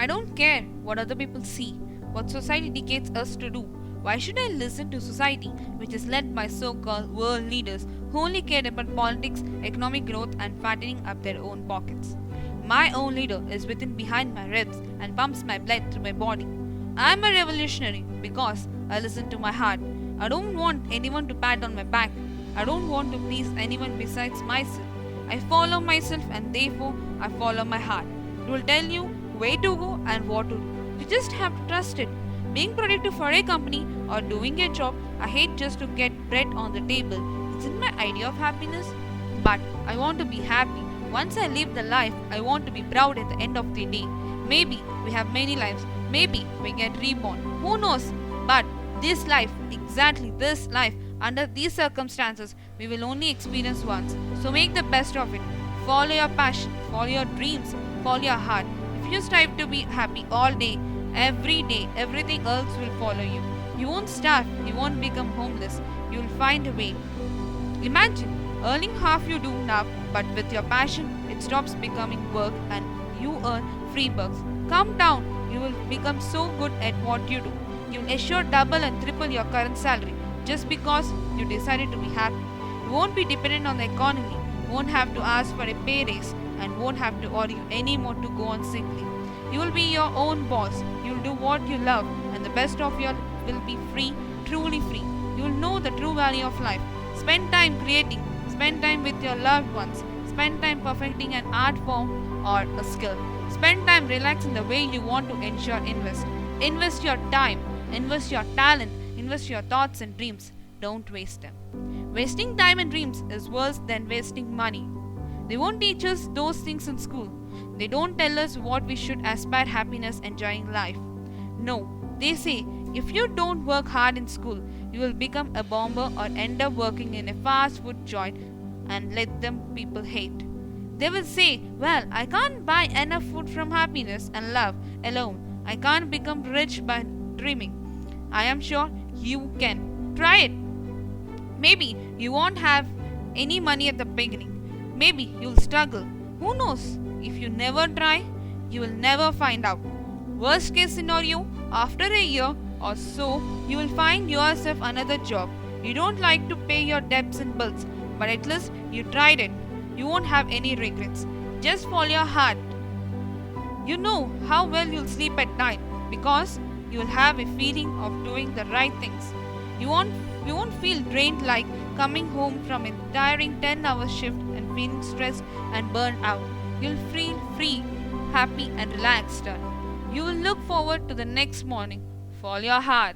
I don't care what other people see, what society dictates us to do. Why should I listen to society, which is led by so called world leaders who only care about politics, economic growth, and fattening up their own pockets? My own leader is within behind my ribs and pumps my blood through my body. I am a revolutionary because I listen to my heart. I don't want anyone to pat on my back. I don't want to please anyone besides myself. I follow myself and therefore I follow my heart. It will tell you where to go and what to do. You just have to trust it. Being productive for a company or doing a job I hate just to get bread on the table isn't my idea of happiness. But I want to be happy. Once I live the life, I want to be proud at the end of the day. Maybe we have many lives. Maybe we get reborn. Who knows? But this life, exactly this life, under these circumstances, we will only experience once. So make the best of it. Follow your passion, follow your dreams, follow your heart. If you strive to be happy all day, every day, everything else will follow you. You won't starve, you won't become homeless, you will find a way. Imagine earning half you do now, but with your passion, it stops becoming work and you earn free bucks. Calm down, you will become so good at what you do. You'll assure double and triple your current salary just because you decided to be happy. You won't be dependent on the economy, won't have to ask for a pay raise, and won't have to argue anymore to go on sick leave. You will be your own boss. You'll do what you love, and the best of you will be free, truly free. You'll know the true value of life. Spend time creating, spend time with your loved ones, spend time perfecting an art form or a skill. Spend time relaxing the way you want to ensure invest. Invest your time, invest your talent, invest your thoughts and dreams. Don't waste them. Wasting time and dreams is worse than wasting money. They won't teach us those things in school. They don't tell us what we should aspire happiness enjoying life. No, they say if you don't work hard in school, you will become a bomber or end up working in a fast food joint and let them people hate. They will say, well, I can't buy enough food from happiness and love alone. I can't become rich by dreaming. I am sure you can. Try it. Maybe you won't have any money at the beginning. Maybe you'll struggle. Who knows? If you never try, you will never find out. Worst case scenario, after a year or so, you will find yourself another job. You don't like to pay your debts and bills, but at least you tried it. You won't have any regrets. Just follow your heart. You know how well you'll sleep at night because you'll have a feeling of doing the right things. You won't feel drained like coming home from a tiring 10-hour shift and feeling stressed and burned out. You'll feel free, happy and relaxed. You will look forward to the next morning. Follow your heart.